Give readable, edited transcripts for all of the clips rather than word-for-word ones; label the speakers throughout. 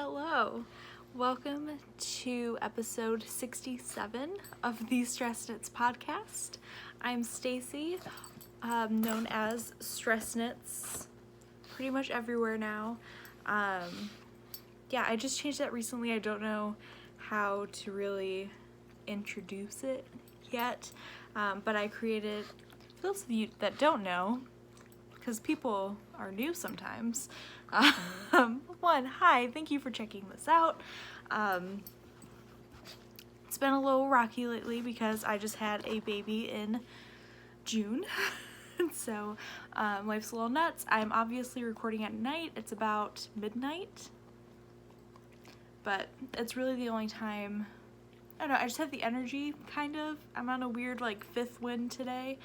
Speaker 1: Hello, welcome to episode 67 of the Stress Knits podcast. I'm Stacy, known as Stress Knits, pretty much everywhere now. I just changed that recently. I don't know how to really introduce it yet, but I created, for those of you that don't know, because people are new sometimes. Hi, thank you for checking this out. It's been a little rocky lately because I just had a baby in June. So life's a little nuts. I'm obviously recording at night. It's about midnight. But it's really the only time, I don't know, I just have the energy, kind of. I'm on a weird, fifth wind today.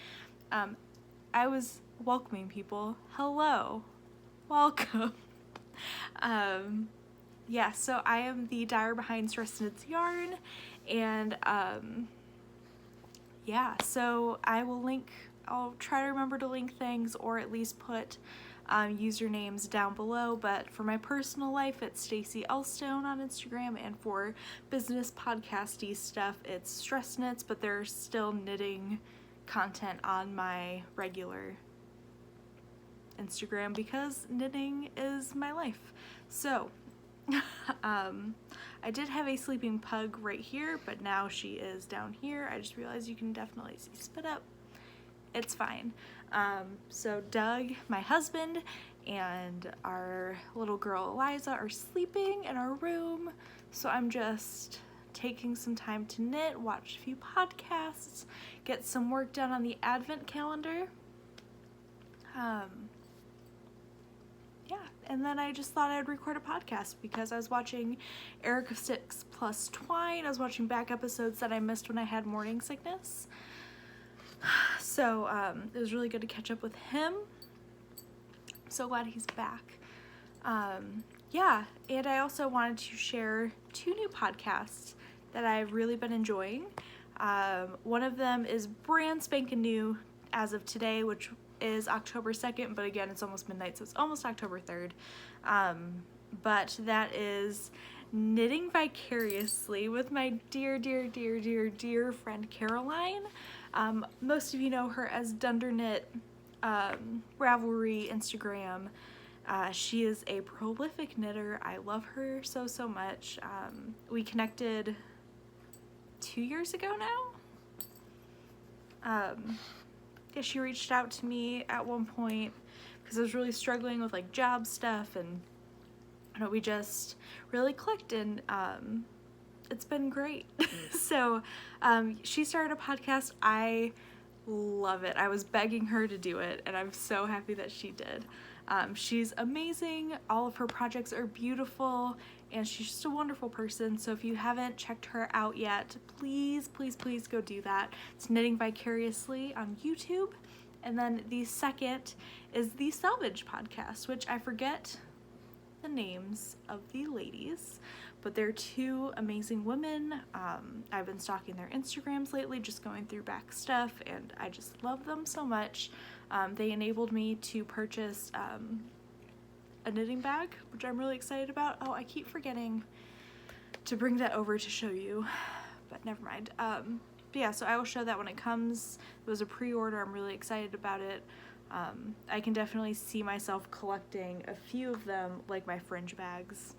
Speaker 1: I was welcoming people. Hello. Welcome. So I am the dyer behind Stress Knits Yarn, and so I'll try to remember to link things or at least put usernames down below, but for my personal life it's stacyelstone on Instagram, and for business podcasty stuff it's Stress Knits, but there's still knitting content on my regular Instagram because knitting is my life. So I did have a sleeping pug right here, but now she is down here. I just realized you can definitely see spit up. It's fine. So Doug, my husband, and our little girl Eliza are sleeping in our room, so I'm just taking some time to knit, watch a few podcasts, get some work done on the advent calendar. And then I just thought I'd record a podcast because I was watching Eric of 6 Plus Twine. I was watching back episodes that I missed when I had morning sickness. So it was really good to catch up with him. I'm so glad he's back. And I also wanted to share 2 new podcasts that I've really been enjoying. One of them is brand spanking new as of today, which is October 2nd, but again, it's almost midnight, so it's almost October 3rd. But that is Knitting Vicariously with my dear friend Caroline. Most of you know her as Dunder Knit, Ravelry, Instagram. She is a prolific knitter. I love her so much. We connected 2 years ago now. She reached out to me at one point because I was really struggling with job stuff, and we just really clicked, and it's been great. So she started a podcast. I love it. I was begging her to do it, and I'm so happy that she did. She's amazing. All of her projects are beautiful, and she's just a wonderful person. So if you haven't checked her out yet, please go do that. It's Knitting Vicariously on YouTube. And then the second is the Salvage podcast, which I forget the names of the ladies, but they're 2 amazing women. I've been stalking their Instagrams lately, just going through back stuff, and I just love them so much. They enabled me to purchase a knitting bag, which I'm really excited about. Oh, I keep forgetting to bring that over to show you, but never mind. So I will show that when it comes. It was a pre-order. I'm really excited about it. I can definitely see myself collecting a few of them, like my fringe bags.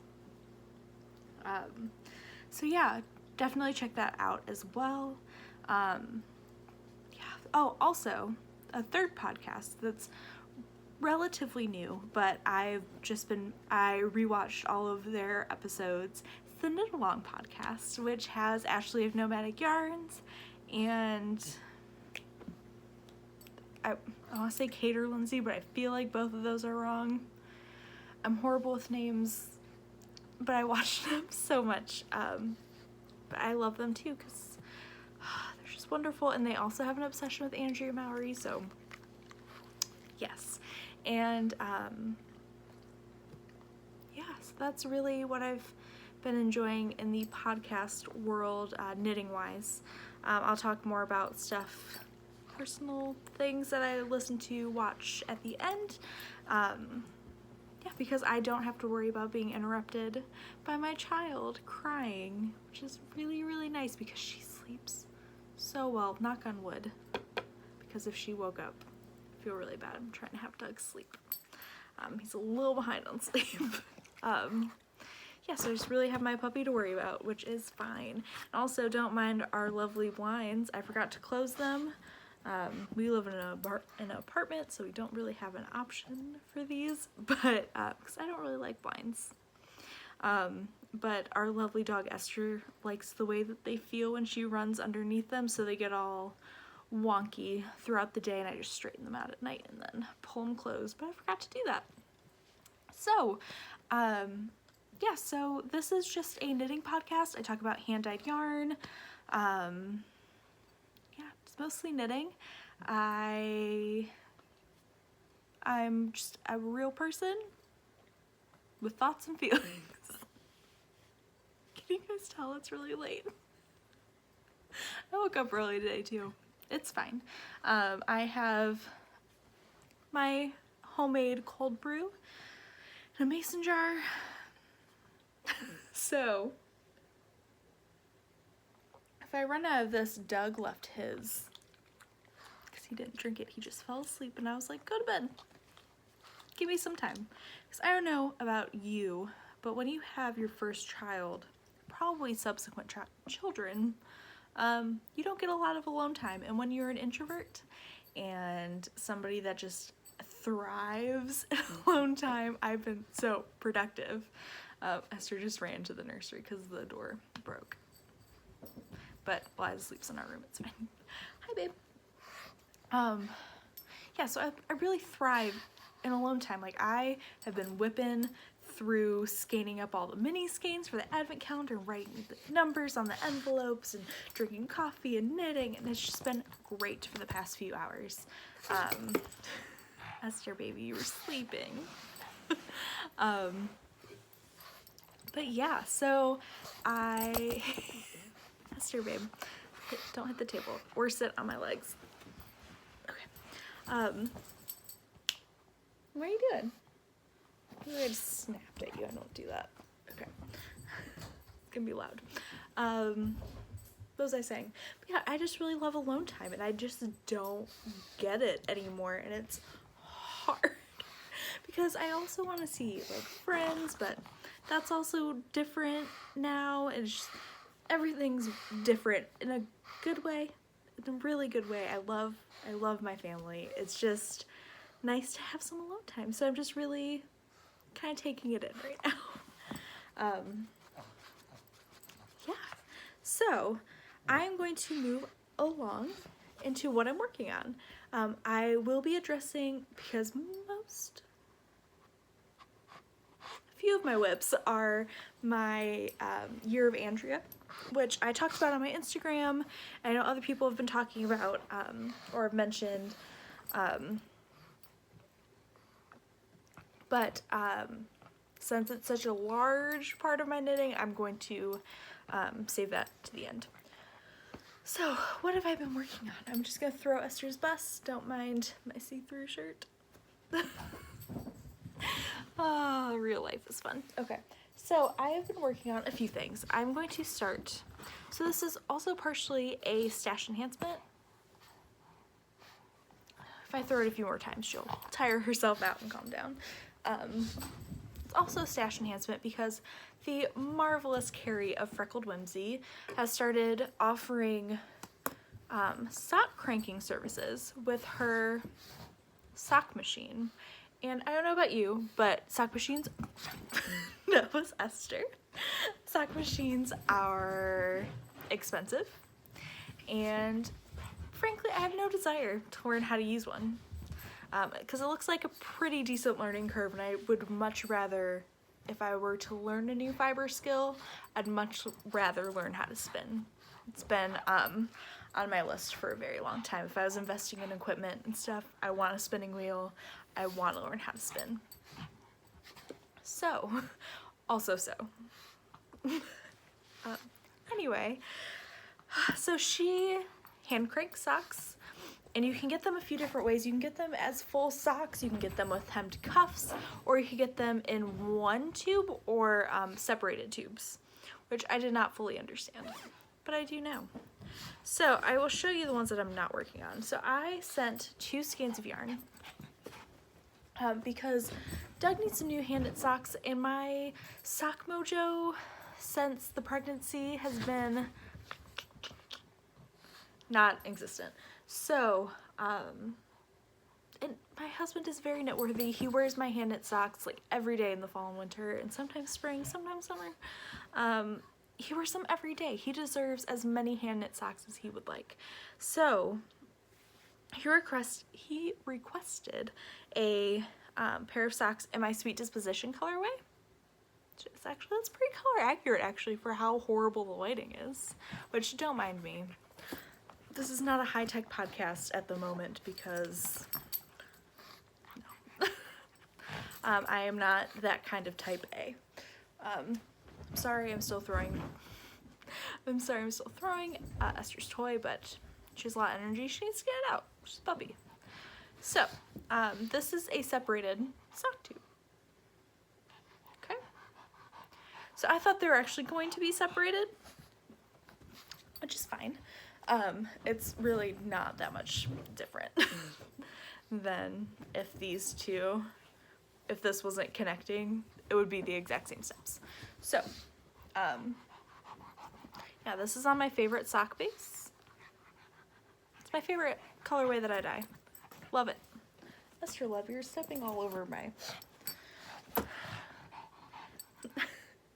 Speaker 1: Definitely check that out as well. Oh, also, a third podcast that's relatively new, but I rewatched all of their episodes. It's the Knit Along podcast, which has Ashley of Nomadic Yarns, and I want to say Cater Lindsay, but I feel like both of those are wrong. I'm horrible with names, but I watch them so much. But I love them too because they're just wonderful, and they also have an obsession with Andrea Mowry, so yes. And so that's really what I've been enjoying in the podcast world, knitting wise. I'll talk more about stuff, personal things that I listen to, watch at the end. because I don't have to worry about being interrupted by my child crying, which is really, really nice because she sleeps so well, knock on wood, because if she woke up, I feel really bad. I'm trying to have Doug sleep. He's a little behind on sleep. Yeah, so I just really have my puppy to worry about, which is fine. And also, don't mind our lovely blinds. I forgot to close them. We live in an apartment, so we don't really have an option for these, but because I don't really like blinds. But our lovely dog Esther likes the way that they feel when she runs underneath them, so they get all wonky throughout the day, and I just straighten them out at night and then pull them closed, but I forgot to do that. So, yeah, so this is just a knitting podcast. I talk about hand-dyed yarn. Yeah, it's mostly knitting. I'm just a real person with thoughts and feelings. Can you guys tell it's really late? I woke up early today too. It's fine. I have my homemade cold brew in a mason jar. So, if I run out of this, Doug left his, because he didn't drink it. He just fell asleep, and I was like, go to bed. Give me some time. Because I don't know about you, but when you have your first child, probably subsequent children, you don't get a lot of alone time. And when you're an introvert and somebody that just thrives in alone time, I've been so productive. Esther just ran to the nursery because the door broke. But Liza sleeps in our room, it's fine. Hi, babe. Yeah, so I really thrive in alone time. Like, I have been whipping through scanning up all the mini skeins for the advent calendar, writing the numbers on the envelopes, and drinking coffee and knitting, and it's just been great for the past few hours. Esther, baby, you were sleeping. But yeah, so Esther, babe, don't hit the table or sit on my legs. Okay. What are you doing? I just snapped at you. I don't do that. Okay. It's gonna be loud. What was I saying? But yeah, I just really love alone time, and I just don't get it anymore, and it's hard because I also want to see like friends, but that's also different now, and it's just, everything's different in a good way, in a really good way. I love my family. It's just nice to have some alone time, so I'm just really kind of taking it in right now. Yeah, so I'm going to move along into what I'm working on. I will be addressing, because a few of my whips are my Year of Andrea, which I talked about on my Instagram. I know other people have been talking about or have mentioned, but since it's such a large part of my knitting, I'm going to save that to the end. So, what have I been working on? I'm just gonna throw Esther's bust. Don't mind my see-through shirt. Oh, real life is fun. Okay, so I have been working on a few things. I'm going to start, so this is also partially a stash enhancement. If I throw it a few more times, she'll tire herself out and calm down. It's also a stash enhancement because the marvelous Carrie of Freckled Whimsy has started offering sock cranking services with her sock machine. And I don't know about you, but sock machines, that was Esther. Sock machines are expensive, and frankly, I have no desire to learn how to use one. Because it looks like a pretty decent learning curve, and I would much rather, if I were to learn a new fiber skill, I'd much rather learn how to spin. It's been on my list for a very long time. If I was investing in equipment and stuff, I want a spinning wheel. I want to learn how to spin. So, anyway, so she hand cranks socks, And you can get them a few different ways. You can get them as full socks, you can get them with hemmed cuffs, or you can get them in one tube or separated tubes, which I did not fully understand, but I do now. So I will show you the ones that I'm not working on. So I sent 2 skeins of yarn because Doug needs some new hand-knit socks, and my sock mojo since the pregnancy has been not existent. So, and my husband is very knitworthy. He wears my hand-knit socks like every day in the fall and winter, and sometimes spring, sometimes summer. He wears them every day. He deserves as many hand-knit socks as he would like. So, he requested a pair of socks in my Sweet Disposition colorway. That's pretty color accurate actually for how horrible the lighting is, which don't mind me. This is not a high-tech podcast at the moment because no. I am not that kind of type A. Sorry, I'm still throwing Esther's toy, but she has a lot of energy. She needs to get it out. She's a puppy. So, this is a separated sock tube. Okay. So I thought they were actually going to be separated, which is fine. It's really not that much different than if this wasn't connecting, it would be the exact same steps. So, yeah, this is on my favorite sock base. It's my favorite colorway that I dye. Love it. Esther, love, you're stepping all over my...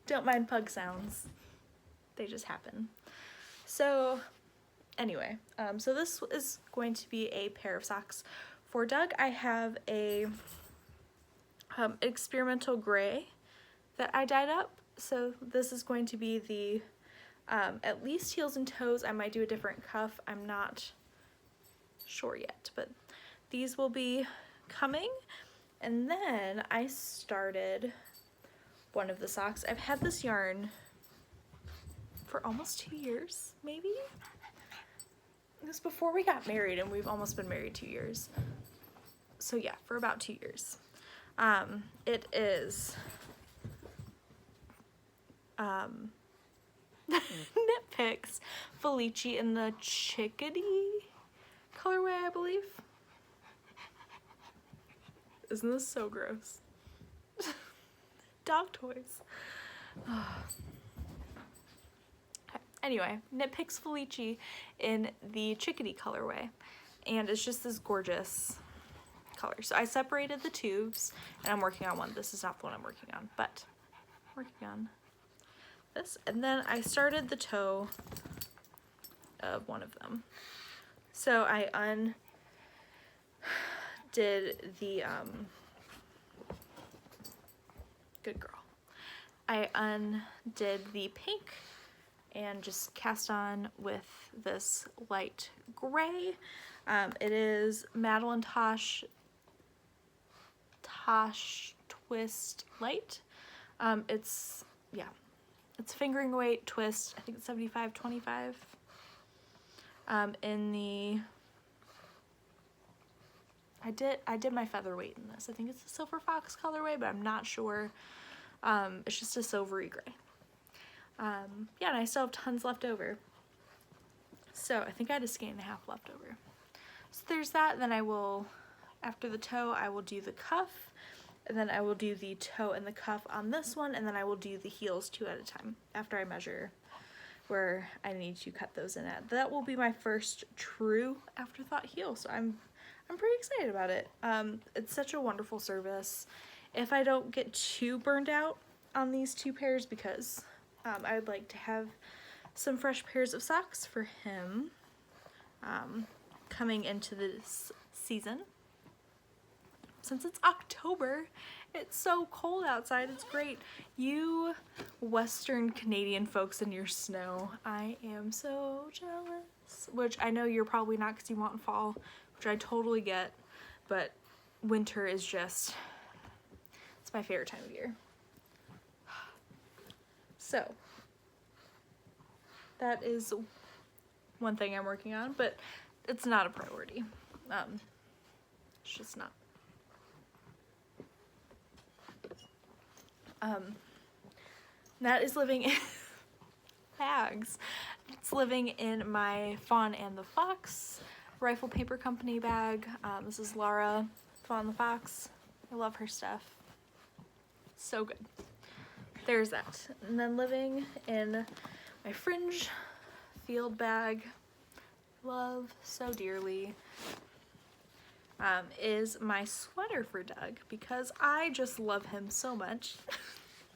Speaker 1: Don't mind pug sounds. They just happen. So, anyway, so this is going to be a pair of socks. For Doug, I have a experimental gray that I dyed up. So this is going to be the, at least heels and toes. I might do a different cuff. I'm not sure yet, but these will be coming. And then I started one of the socks. I've had this yarn for almost 2 years, maybe? It was before we got married, and we've almost been married 2 years. So yeah, for about 2 years. It is Knit Picks Felici in the Chickadee colorway, I believe. Isn't this so gross? Dog toys. Anyway, Knit Picks Felici in the Chickadee colorway, and it's just this gorgeous color. So I separated the tubes, and I'm working on one. This is not the one I'm working on, but I'm working on this. And then I started the toe of one of them. So I undid the, good girl. I undid the pink and just cast on with this light gray. It is Madeline Tosh Twist Light. It's fingering weight twist. I think it's 75-25. In the I did my featherweight in this. I think it's a Silver Fox colorway, but I'm not sure. It's just a silvery gray. Yeah, and I still have tons left over. So I think I had a skein and a half left over. So there's that. Then I will, after the toe, I will do the cuff, and then I will do the toe and the cuff on this one, and then I will do the heels 2 at a time after I measure where I need to cut those in at. That will be my first true afterthought heel, so I'm pretty excited about it. It's such a wonderful service. If I don't get too burned out on these 2 pairs, because I would like to have some fresh pairs of socks for him coming into this season. Since it's October, it's so cold outside, it's great. You Western Canadian folks in your snow, I am so jealous. Which I know you're probably not because you want fall, which I totally get, but winter is just, it's my favorite time of year. So, that is one thing I'm working on, but it's not a priority. It's just not. That is living in bags. It's living in my Fawn and the Fox Rifle Paper Company bag. This is Laura, Fawn and the Fox. I love her stuff. So good. There's that. And then living in my Fringe field bag, love so dearly, is my sweater for Doug, because I just love him so much.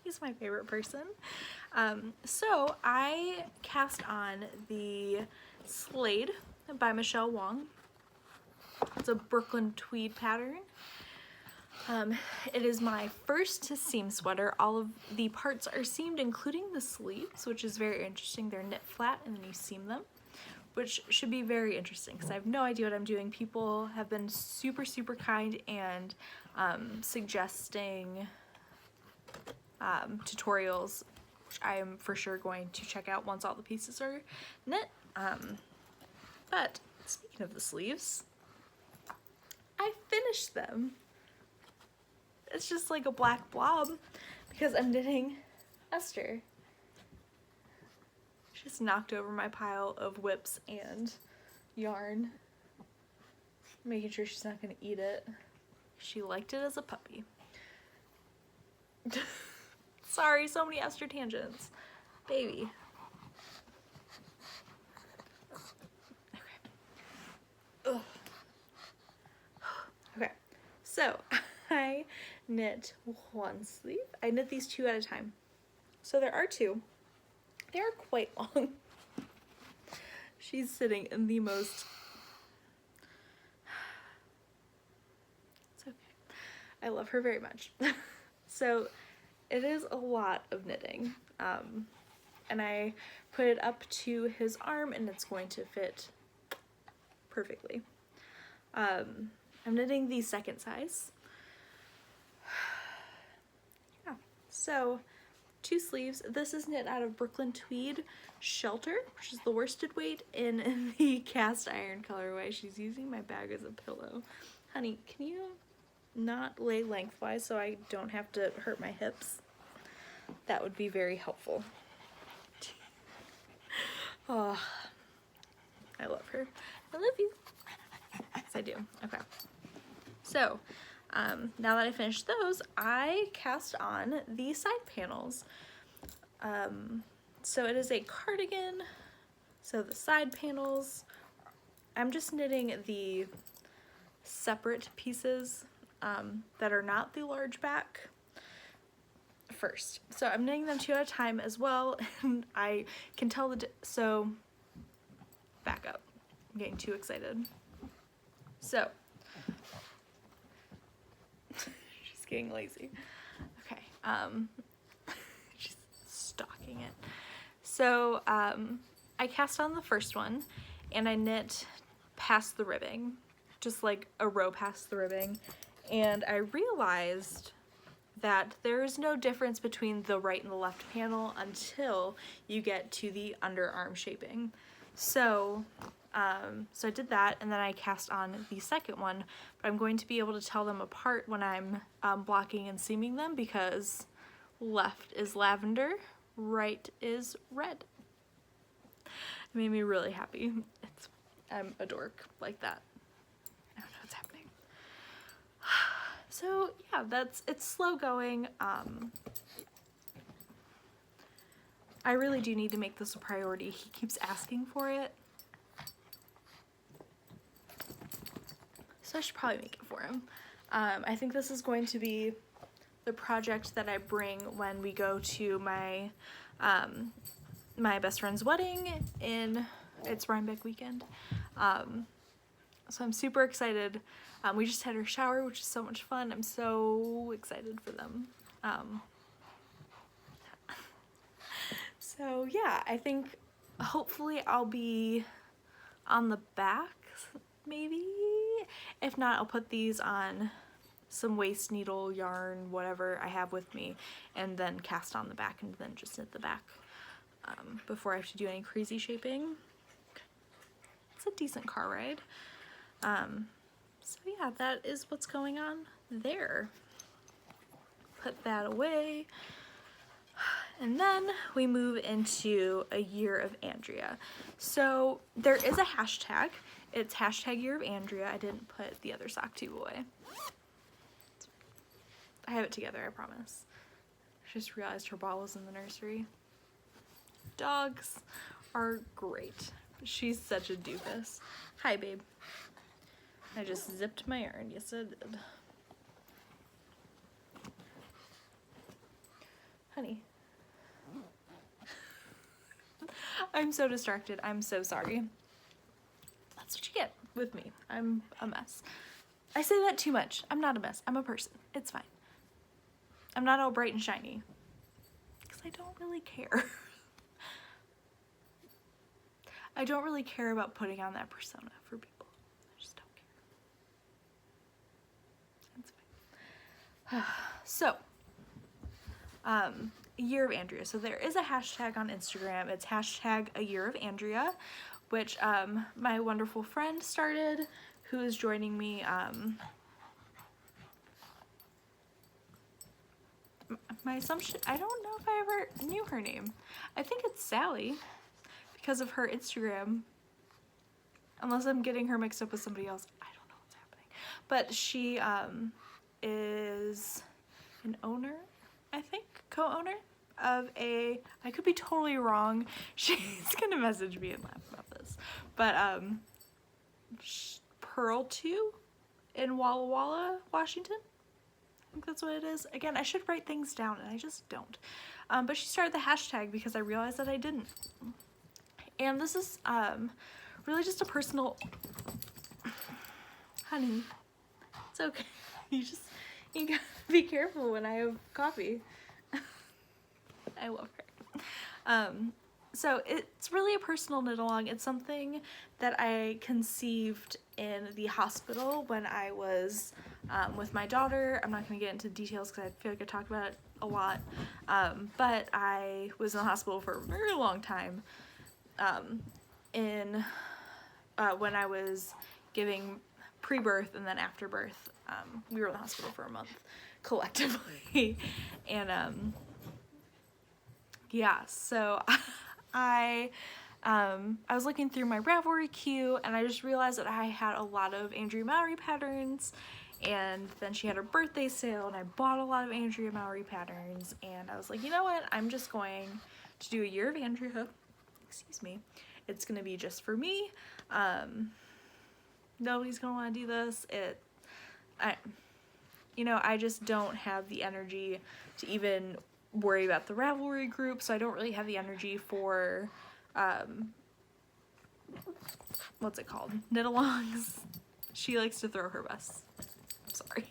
Speaker 1: He's my favorite person. So I cast on the Slade by Michelle Wong. It's a Brooklyn tweed pattern. It is my first seam sweater. All of the parts are seamed, including the sleeves, which is very interesting. They're knit flat and then you seam them, which should be very interesting because I have no idea what I'm doing. People have been super, super kind and suggesting tutorials, which I am for sure going to check out once all the pieces are knit. But speaking of the sleeves, I finished them. It's just like a black blob because I'm knitting Esther. Just knocked over my pile of whips and yarn, making sure she's not gonna eat it. She liked it as a puppy. Sorry, so many Esther tangents. Baby. Okay. Ugh. Okay, so I knit one sleeve. I knit these two at a time. So there are two. They are quite long. She's sitting in the most... It's okay. I love her very much. So it is a lot of knitting. And I put it up to his arm and it's going to fit perfectly. I'm knitting the second size. Yeah, so 2 sleeves. This is knit out of Brooklyn Tweed Shelter, which is the worsted weight in the cast iron colorway. She's using my bag as a pillow. Honey, can you not lay lengthwise so I don't have to hurt my hips? That would be very helpful. Oh, I love her. I love you. Yes, I do. Okay. So, now that I finished those, I cast on the side panels. So it is a cardigan. So the side panels, I'm just knitting the separate pieces that are not the large back first. So I'm knitting them 2 at a time as well, and I can tell so back up. I'm getting too excited. So she's getting lazy. Okay, she's stalking it. So I cast on the first one and I knit past the ribbing, just like a row past the ribbing, and I realized that there is no difference between the right and the left panel until you get to the underarm shaping. So so I did that, and then I cast on the second one, but I'm going to be able to tell them apart when I'm blocking and seaming them, because left is lavender, right is red. It made me really happy. I'm a dork like that. I don't know what's happening. So yeah, it's slow going. I really do need to make this a priority. He keeps asking for it. So I should probably make it for him. I think this is going to be the project that I bring when we go to my my best friend's wedding it's Rhinebeck weekend. So I'm super excited. We just had our shower, which is so much fun. I'm so excited for them. So yeah, I think hopefully I'll be on the back, maybe. If not, I'll put these on some waste needle, yarn, whatever I have with me, and then cast on the back and then just knit the back before I have to do any crazy shaping. It's a decent car ride. So yeah, that is what's going on there. Put that away. And then we move into a year of Andrea. So there is a hashtag. It's hashtag year of Andrea. I didn't put the other sock tube away. I have it together, I promise. I just realized her ball was in the nursery. Dogs are great. She's such a doofus. Hi, babe. I just zipped my yarn. Yes, I did. Honey. I'm so distracted. I'm so sorry. That's what you get with me. I'm a mess. I say that too much. I'm not a mess. I'm a person. It's fine. I'm not all bright and shiny. Because I don't really care. I don't really care about putting on that persona for people. I just don't care. It's fine. So, year of Andrea. So there is a hashtag on Instagram. It's hashtag a year of Andrea, which my wonderful friend started, who is joining me. My assumption, I don't know if I ever knew her name. I think it's Sally because of her Instagram. Unless I'm getting her mixed up with somebody else. I don't know what's happening. But she is an owner, I think, co-owner of a, I could be totally wrong. She's gonna message me and laugh about this. But Pearl 2 in Walla Walla, Washington. I think that's what it is. Again, I should write things down and I just don't. But she started the hashtag because I realized that I didn't. And this is really just a personal, honey, it's okay. You gotta be careful when I have coffee. I love her. So it's really a personal knit along. It's something that I conceived in the hospital when I was with my daughter. I'm not going to get into details because I feel like I talked about it a lot. But I was in the hospital for a very long time when I was giving pre-birth and then after birth. We were in the hospital for a month collectively. And yeah, so I was looking through my Ravelry queue and I just realized that I had a lot of Andrea Mowry patterns, and then she had her birthday sale and I bought a lot of Andrea Mowry patterns, and I was like, you know what, I'm just going to do a year of Andrea. Excuse me. It's gonna be just for me. Nobody's gonna want to do this. I just don't have the energy to even worry about the Ravelry group, so I don't really have the energy for what's it called? Knit-alongs. She likes to throw her best. I'm sorry.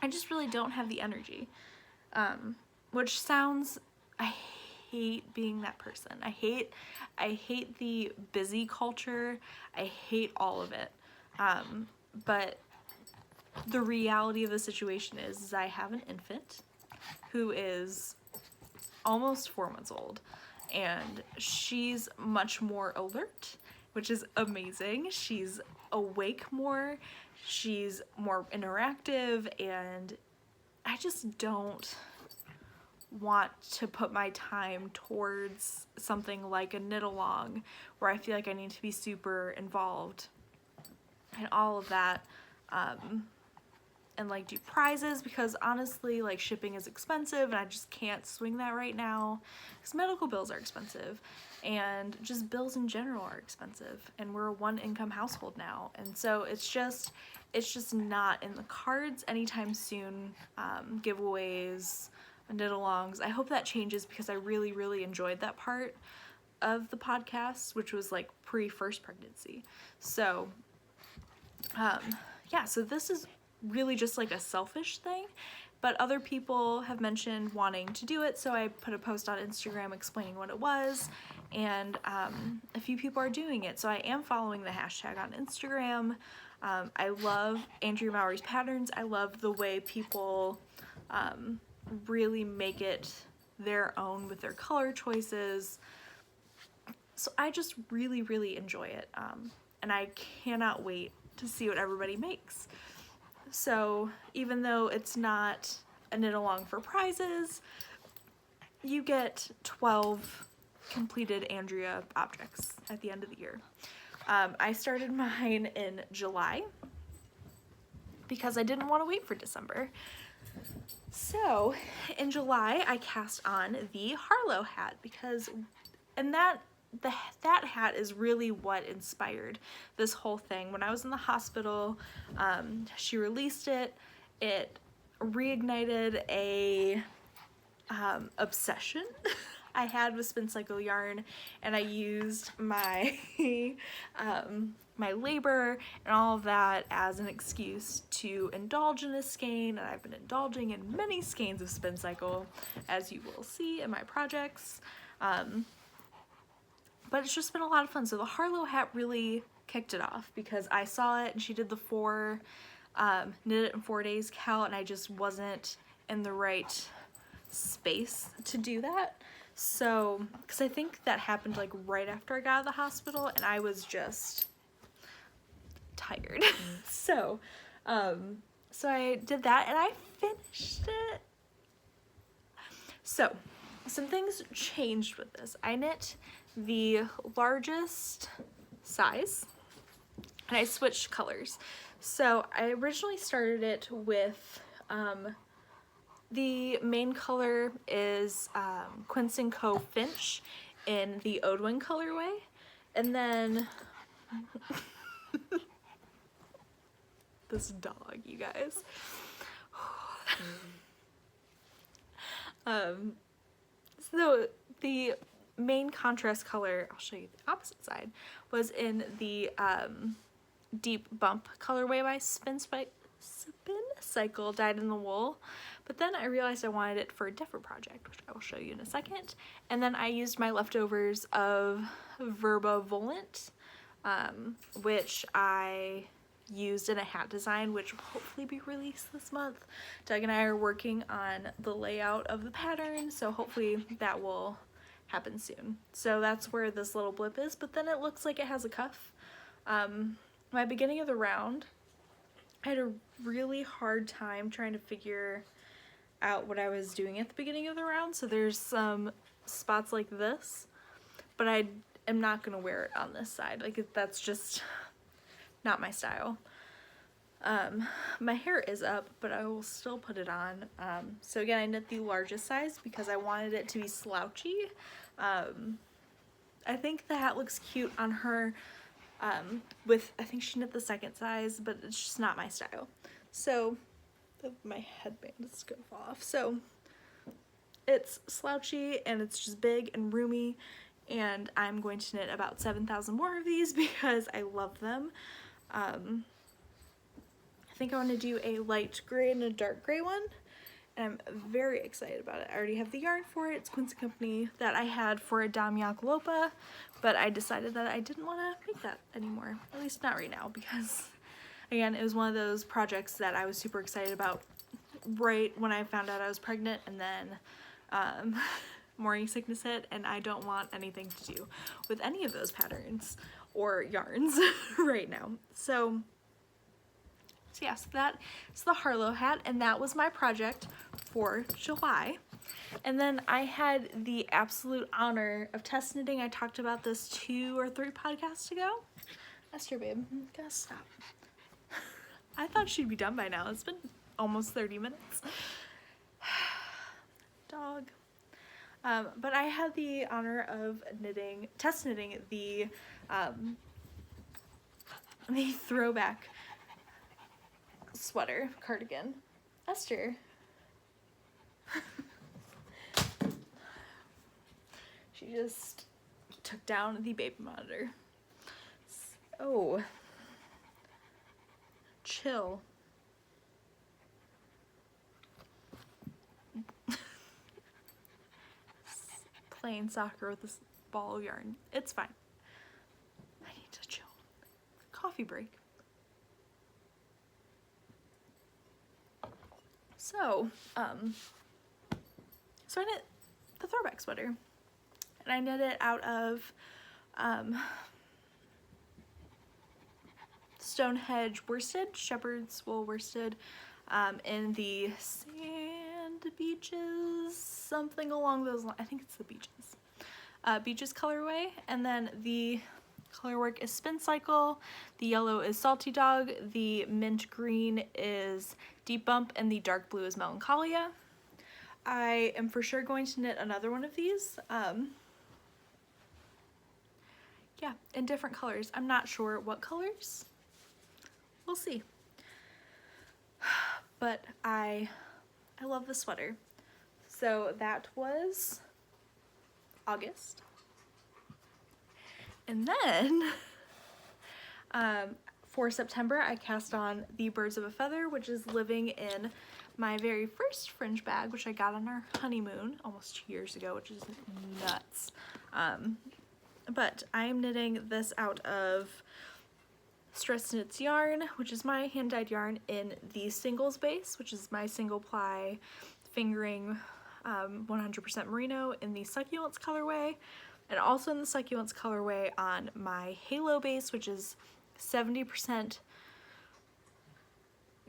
Speaker 1: I just really don't have the energy. Which sounds, I hate being that person. I hate the busy culture. I hate all of it. But the reality of the situation is I have an infant who is almost 4 months old, and she's much more alert, which is amazing. She's awake more, she's more interactive, and I just don't want to put my time towards something like a knit-along where I feel like I need to be super involved and all of that. And like do prizes, because honestly, like, shipping is expensive and I just can't swing that right now because medical bills are expensive and just bills in general are expensive, and we're a one-income household now, and so it's just not in the cards anytime soon. Giveaways, knit-alongs, I hope that changes because I really enjoyed that part of the podcast, which was like pre-first pregnancy. So yeah, so this is really just like a selfish thing, but other people have mentioned wanting to do it, so I put a post on Instagram explaining what it was, and a few people are doing it, so I am following the hashtag on Instagram. I love Andrea Mowry's patterns. I love the way people really make it their own with their color choices, so I just really enjoy it. and I cannot wait to see what everybody makes. So even though it's not a knit along for prizes, you get 12 completed Andrea objects at the end of the year. I started mine in July because I didn't want to wait for December. So in July I cast on the Harlow hat because, and that hat is really what inspired this whole thing. When I was in the hospital, she released it. It reignited a obsession I had with spin cycle yarn, and I used my my labor and all of that as an excuse to indulge in a skein, and I've been indulging in many skeins of spin cycle, as you will see in my projects. But it's just been a lot of fun. So the Harlow hat really kicked it off because I saw it and she did the knit it in 4 days count, and I just wasn't in the right space to do that. So, because I think that happened like right after I got out of the hospital and I was just tired. So I did that and I finished it. So, some things changed with this. I knit the largest size and I switched colors. So I originally started it with the main color is Quince & Co. Finch in the Odwin colorway, and then this dog, you guys. So the main contrast color, I'll show you the opposite side, was in the Deep Bump colorway by Spin Cycle Dyed in the Wool. But then I realized I wanted it for a different project, which I will show you in a second. And then I used my leftovers of Verba Volant, which I used in a hat design, which will hopefully be released this month. Doug and I are working on the layout of the pattern, so hopefully that will happen soon. So that's where this little blip is, but then it looks like it has a cuff. My beginning of the round, I had a really hard time trying to figure out what I was doing at the beginning of the round, so there's some spots like this, but I am not going to wear it on this side. Like, that's just not my style. My hair is up, but I will still put it on. So again, I knit the largest size because I wanted it to be slouchy. I think the hat looks cute on her I think she knit the second size, but it's just not my style. So my headband is gonna fall off. So it's slouchy and it's just big and roomy, and I'm going to knit about 7,000 more of these because I love them. I think I want to do a light gray and a dark gray one, and I'm very excited about it. I already have the yarn for it. It's Quince & Company that I had for a Damyak Lopa, but I decided that I didn't want to make that anymore, at least not right now, because again, it was one of those projects that I was super excited about right when I found out I was pregnant, and then morning sickness hit, and I don't want anything to do with any of those patterns or yarns right now. So yes, that is the Harlow hat, and that was my project for July. And then I had the absolute honor of test knitting. I talked about this 2 or 3 podcasts ago. Esther, babe, gotta stop. I thought she'd be done by now. It's been almost 30 minutes. Dog. But I had the honor of test knitting the Throwback Sweater cardigan. Esther. She just took down the baby monitor. So, chill. Playing soccer with this ball of yarn. It's fine. I need to chill. Coffee break. So I knit the Throwback Sweater, and I knit it out of Stonehenge worsted, shepherd's wool worsted, in the sand beaches, something along those lines. I think it's the beaches. Beaches colorway, and then the color work is Spin Cycle, the yellow is Salty Dog, the mint green is Deep Bump, and the dark blue is Melancholia. I am for sure going to knit another one of these. Yeah, in different colors. I'm not sure what colors. We'll see. But I love the sweater. So that was August. And then for September, I cast on the Birds of a Feather, which is living in my very first fringe bag, which I got on our honeymoon almost 2 years ago, which is nuts. But I am knitting this out of Stress Knits yarn, which is my hand-dyed yarn, in the singles base, which is my single ply fingering 100% merino in the Succulents colorway, and also in the Succulents colorway on my Halo base, which is 70%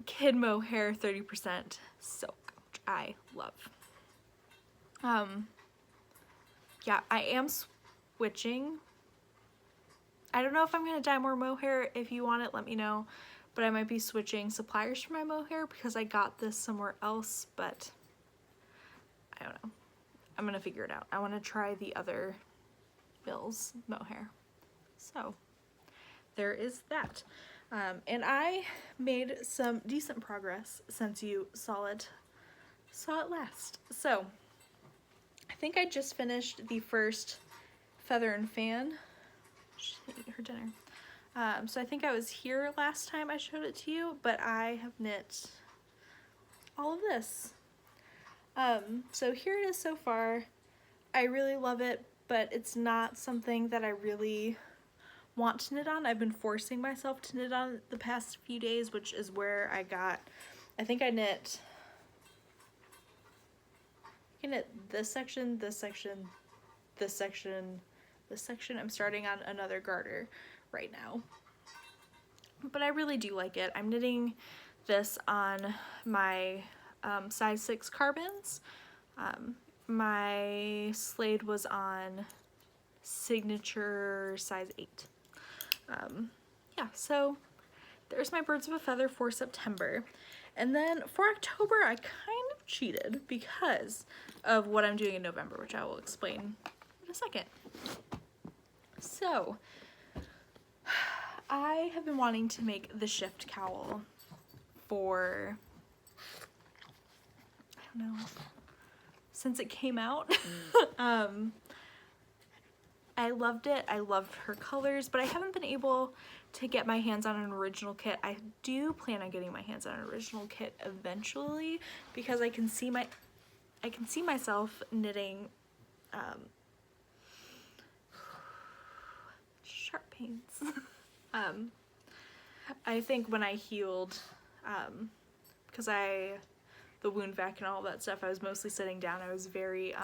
Speaker 1: kid mohair, 30% silk, which I love. Yeah, I am switching. I don't know if I'm going to dye more mohair. If you want it, let me know. But I might be switching suppliers for my mohair because I got this somewhere else, but I don't know. I'm going to figure it out. I want to try the other mill's mohair. So there is that. And I made some decent progress since you saw it last. So I think I just finished the first Feather and Fan. She's gonna eat her dinner. So I think I was here last time I showed it to you, but I have knit all of this. So here it is so far. I really love it, but it's not something that I really want to knit on. I've been forcing myself to knit on the past few days, which is where I think I knit this section, this section, this section, this section. I'm starting on another garter right now, but I really do like it. I'm knitting this on my size 6 carbons. My Slade was on Signature size 8. Yeah, so there's my Birds of a Feather for September. And then for October, I kind of cheated because of what I'm doing in November, which I will explain in a second. So I have been wanting to make the shift cowl for, I don't know, since it came out. I loved it. I loved her colors, but I haven't been able to get my hands on an original kit. I do plan on getting my hands on an original kit eventually because I can see myself knitting sharp pains. I think when I healed, because the wound vac and all that stuff, I was mostly sitting down. I was very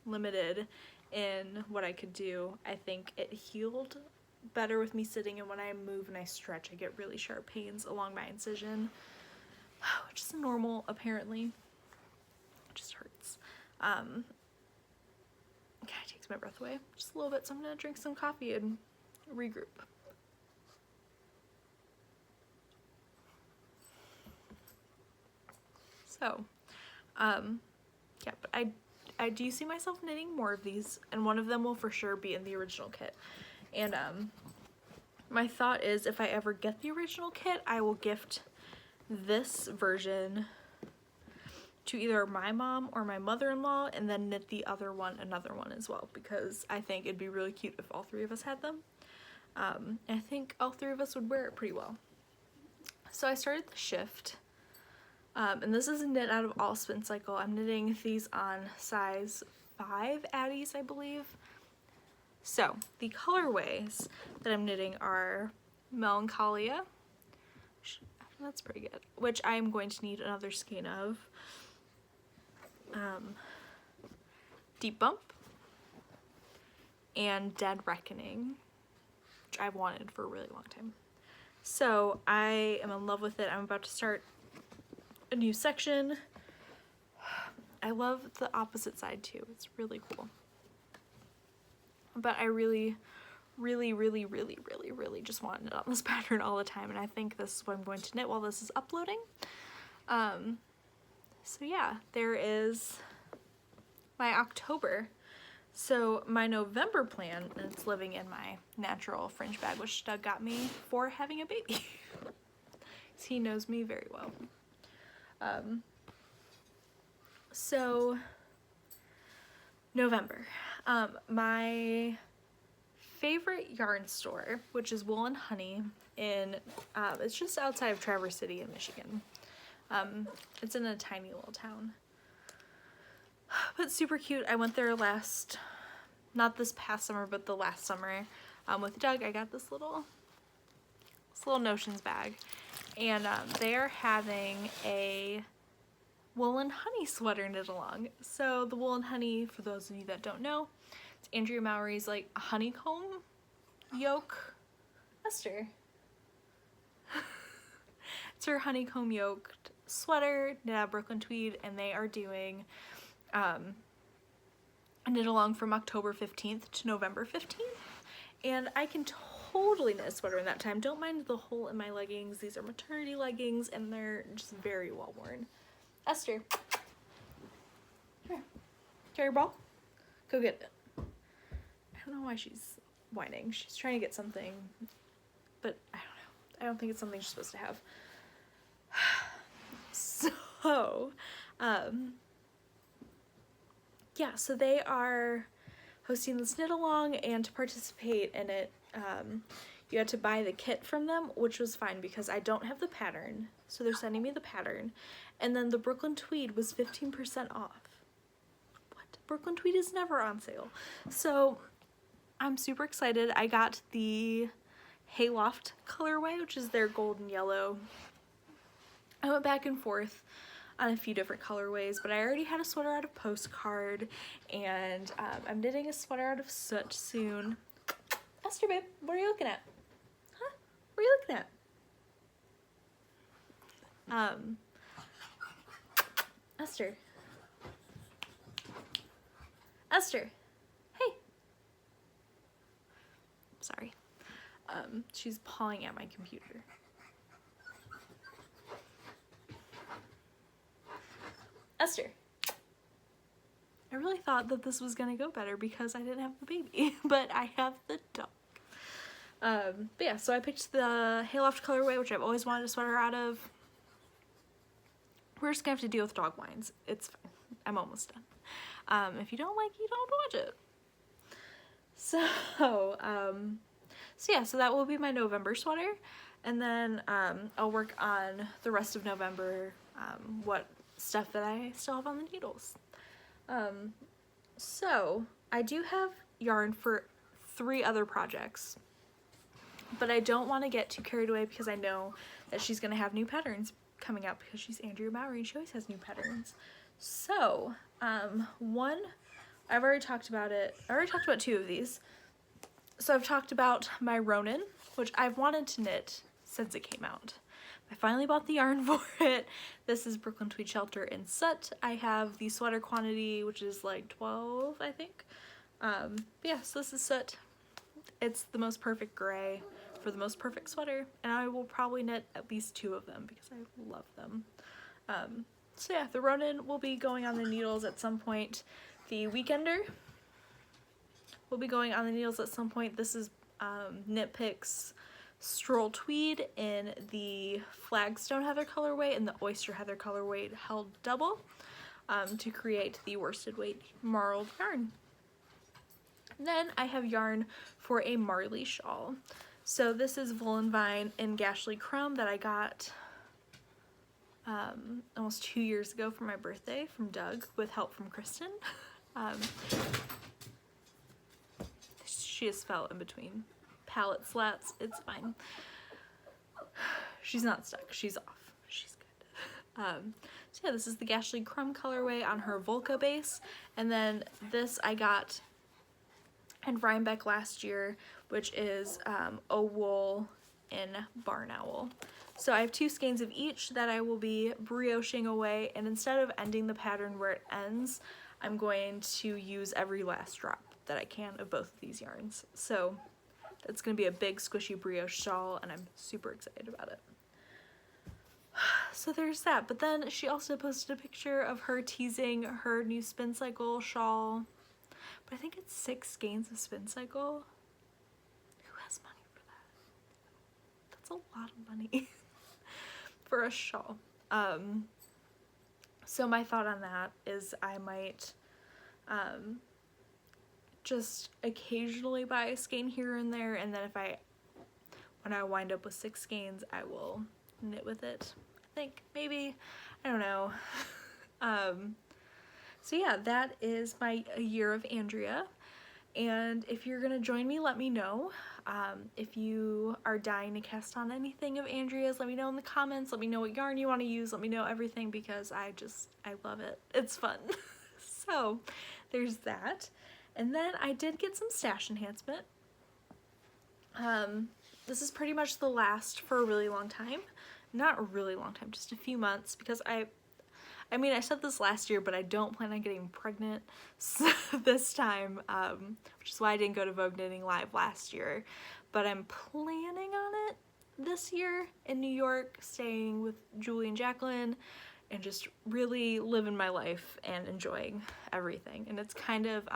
Speaker 1: limited in what I could do. I think it healed better with me sitting, and when I move and I stretch, I get really sharp pains along my incision, which is normal apparently. It just hurts. Kind of takes my breath away just a little bit, so I'm gonna drink some coffee and regroup. So, yeah, but I do see myself knitting more of these, and one of them will for sure be in the original kit. And my thought is if I ever get the original kit, I will gift this version to either my mom or my mother-in-law, and then knit the other one another one as well, because I think it'd be really cute if all three of us had them. I think all three of us would wear it pretty well. So I started the shift. And this is a knit out of all Spin Cycle. I'm knitting these on size 5 Addies, I believe. So the colorways that I'm knitting are Melancholia, that's pretty good, which I'm going to need another skein of, Deep Bump, and Dead Reckoning, which I've wanted for a really long time. So I am in love with it. I'm about to start a new section. I love the opposite side too. It's really cool. But I really just want to knit on this pattern all the time, and I think this is what I'm going to knit while this is uploading. So yeah, there is my October. So my November plan is living in my natural fringe bag, which Doug got me for having a baby. He knows me very well. So November, my favorite yarn store, which is Wool and Honey in, it's just outside of Traverse City in Michigan. It's in a tiny little town, but super cute. I went there not this past summer, but the last summer, with Doug. I got this little Notions bag, and they are having a Wool and Honey sweater knit along. So the Wool and Honey, for those of you that don't know, it's Andrea Mowry's like honeycomb yoke. Esther. It's her honeycomb yoked sweater knit out of Brooklyn Tweed, and they are doing a knit along from October 15th to November 15th. And I can totally knit a sweater in that time. Don't mind the hole in my leggings. These are maternity leggings, and they're just very well worn. Esther, come here. Carry ball? Go get it. I don't know why she's whining. She's trying to get something, but I don't know. I don't think it's something she's supposed to have. So, yeah, so they are hosting this knit along, and to participate in it, you had to buy the kit from them, which was fine because I don't have the pattern, so they're sending me the pattern, and then the Brooklyn Tweed was 15% off. What? Brooklyn Tweed is never on sale. So I'm super excited. I got the Hayloft colorway, which is their golden yellow. I went back and forth on a few different colorways, but I already had a sweater out of Postcard, and I'm knitting a sweater out of Soot soon. Esther, babe, what are you looking at? Huh? What are you looking at? Esther. Esther. Hey. Sorry. She's pawing at my computer. Esther. I really thought that this was gonna go better because I didn't have the baby, but I have the dog. But yeah, so I picked the Hayloft colorway, which I've always wanted a sweater out of. We're just gonna have to deal with dog whines. It's fine. I'm almost done. If you don't like it, you don't watch it. So yeah, so that will be my November sweater, and then I'll work on the rest of November, what stuff that I still have on the needles. So I do have yarn for 3 other projects, but I don't want to get too carried away because I know that she's going to have new patterns coming out because she's Andrea Mowry and she always has new patterns. So, one, I've already talked about it. I already talked about 2 of these. So I've talked about my Ronin, which I've wanted to knit since it came out. I finally bought the yarn for it. This is Brooklyn Tweed Shelter in Soot. I have the sweater quantity, which is like 12, I think. Yeah, so this is Soot. It's the most perfect gray for the most perfect sweater, and I will probably knit at least 2 of them because I love them. So yeah, the Ronin will be going on the needles at some point. The Weekender will be going on the needles at some point. This is Knit Picks Stroll Tweed in the Flagstone Heather colorway and the Oyster Heather colorway held double to create the worsted weight marled yarn. Then I have yarn for a Marley shawl. So this is Woolen Vine in Gashly Crumb that I got almost 2 years ago for my birthday from Doug with help from Kristen. She has fell in between palette slats. It's fine. She's not stuck. She's off. She's good. So yeah, this is the Gashly Crumb colorway on her Volca base. And then this I got in Rhinebeck last year, which is a wool in Barn Owl. So I have 2 skeins of each that I will be brioching away, and instead of ending the pattern where it ends, I'm going to use every last drop that I can of both of these yarns. So it's going to be a big squishy brioche shawl, and I'm super excited about it. So there's that. But then she also posted a picture of her teasing her new spin cycle shawl. But I think it's 6 skeins of spin cycle. Who has money for that? That's a lot of money for a shawl. So my thought on that is I might just occasionally buy a skein here and there, and then when I wind up with 6 skeins, I will knit with it. I think, maybe, I don't know. So yeah, that is my year of Andrea, and if you're gonna join me, let me know. If you are dying to cast on anything of Andrea's, let me know in the comments. Let me know what yarn you want to use. Let me know everything, because I love it. It's fun. So there's that. And then I did get some stash enhancement. This is pretty much the last for a really long time. Not a really long time, just a few months, because I mean, I said this last year, but I don't plan on getting pregnant this time, which is why I didn't go to Vogue Knitting Live last year. But I'm planning on it this year in New York, staying with Julie and Jacqueline, and just really living my life and enjoying everything. And it's kind of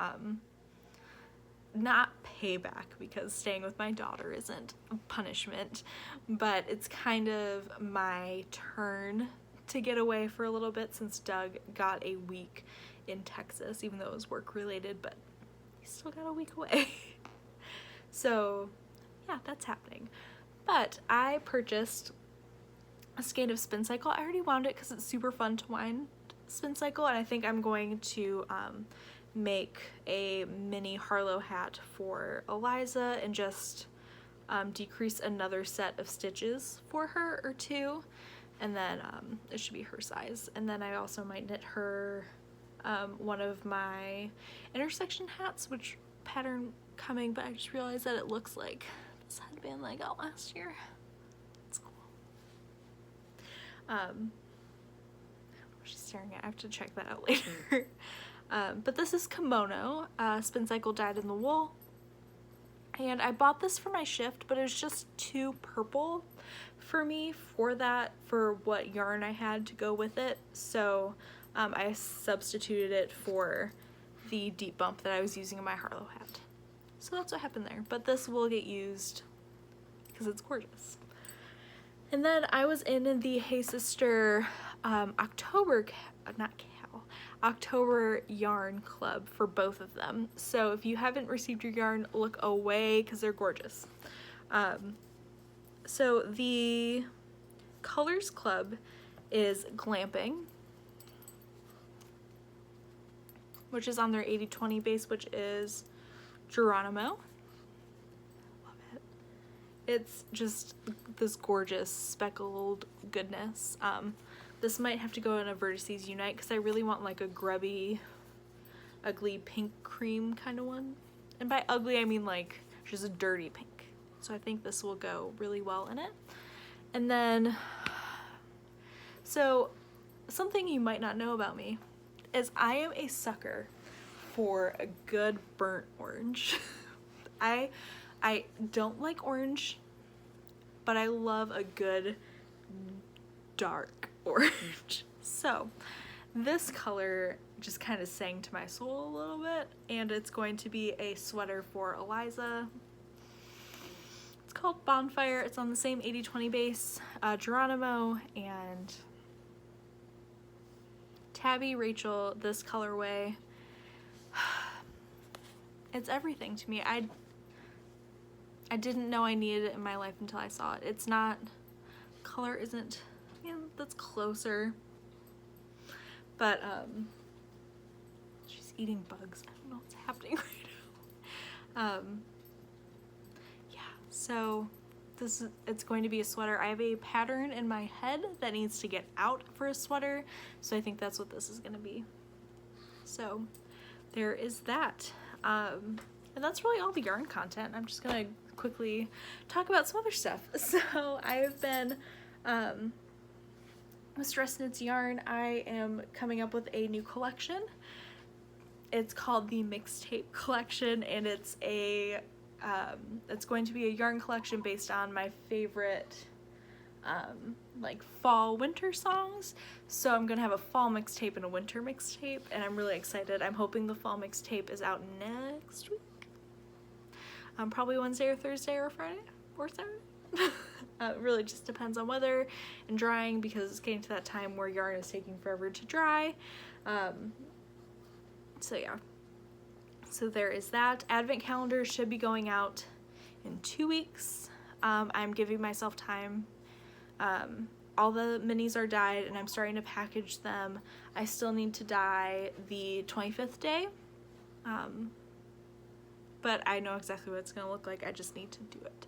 Speaker 1: not payback, because staying with my daughter isn't a punishment, but it's kind of my turn to get away for a little bit, since Doug got a week in Texas, even though it was work related, but he still got a week away. So yeah, that's happening. But I purchased a skein of spin cycle. I already wound it because it's super fun to wind spin cycle, and I think I'm going to make a mini Harlow hat for Eliza and just decrease another set of stitches for her, or 2. And then it should be her size. And then I also might knit her one of my intersection hats, which pattern coming, but I just realized that it looks like this headband that I got last year. It's cool. She's staring at. I have to check that out later. But this is Kimono, spin cycle dyed in the wool. And I bought this for my shift, but it was just too purple for me for what yarn I had to go with it. So I substituted it for the deep bump that I was using in my Harlow hat. So that's what happened there. But this will get used because it's gorgeous. And then I was in the Hey Sister October yarn club for both of them. So if you haven't received your yarn, look away, because they're gorgeous. So the colors club is Glamping, which is on their 80/20 base, which is Geronimo. Love it. It's just this gorgeous speckled goodness. This might have to go in a Vertices Unite, because I really want like a grubby, ugly pink cream kind of one. And by ugly, I mean like just a dirty pink. So I think this will go really well in it. And then, so something you might not know about me is I am a sucker for a good burnt orange. I don't like orange, but I love a good dark orange. So this color just kind of sang to my soul a little bit, and it's going to be a sweater for Eliza. It's called Bonfire. It's on the same 80/20 base, Geronimo and Tabby, Rachel, this colorway. It's everything to me. I didn't know I needed it in my life until I saw it. It's not, color isn't, that's closer, but she's eating bugs. I don't know what's happening right now. Yeah, so it's going to be a sweater. I have a pattern in my head that needs to get out for a sweater, so I think that's what this is going to be. So there is that. And that's really all the yarn content. I'm just gonna quickly talk about some other stuff. So I've been, with Dress Knits Yarn, I am coming up with a new collection. It's called the Mixtape Collection, and it's going to be a yarn collection based on my favorite like fall winter songs. So I'm gonna have a fall mixtape and a winter mixtape, and I'm really excited. I'm hoping the fall mixtape is out next week. Probably Wednesday or Thursday or Friday or Saturday. It really just depends on weather and drying, because it's getting to that time where yarn is taking forever to dry. So yeah, so there is that. Advent calendar should be going out in 2 weeks. I'm giving myself time. All the minis are dyed and I'm starting to package them. I still need to dye the 25th day, but I know exactly what it's gonna look like. I just need to do it.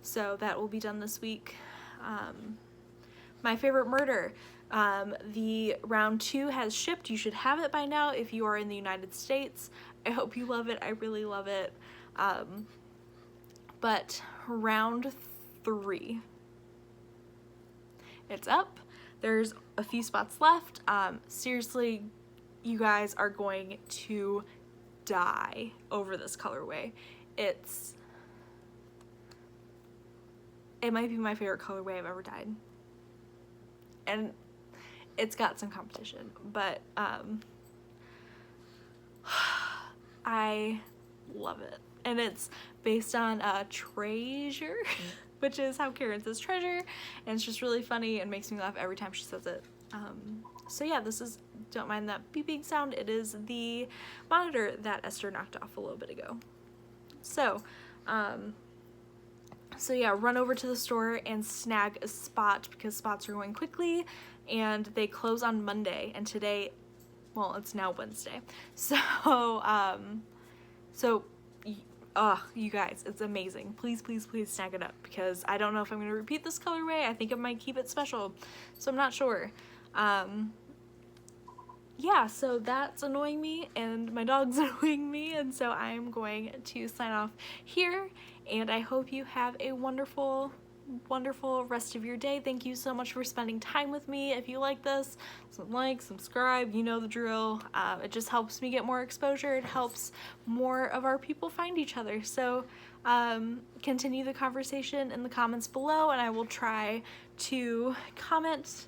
Speaker 1: So that will be done this week. My favorite murder. The round 2 has shipped. You should have it by now if you are in the United States. I hope you love it. I really love it. But round 3, it's up. There's a few spots left. Seriously, you guys are going to die over this colorway. It might be my favorite colorway I've ever dyed. And it's got some competition, but I love it. And it's based on Treasure, which is how Karen says treasure, and it's just really funny and makes me laugh every time she says it. So yeah, this is, don't mind that beeping sound, it is the monitor that Esther knocked off a little bit ago. So, so yeah, run over to the store and snag a spot, because spots are going quickly and they close on Monday, and today, well, it's now Wednesday. So, you guys, it's amazing. Please, please, please snag it up, because I don't know if I'm going to repeat this colorway. I think it might keep it special, so I'm not sure. Yeah, so that's annoying me, and my dog's annoying me, and so I'm going to sign off here, and I hope you have a wonderful, wonderful rest of your day. Thank you so much for spending time with me. If you like this, subscribe, you know the drill. It just helps me get more exposure. It helps more of our people find each other. So continue the conversation in the comments below, and I will try to comment.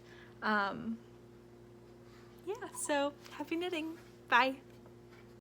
Speaker 1: Yeah, so happy knitting. Bye.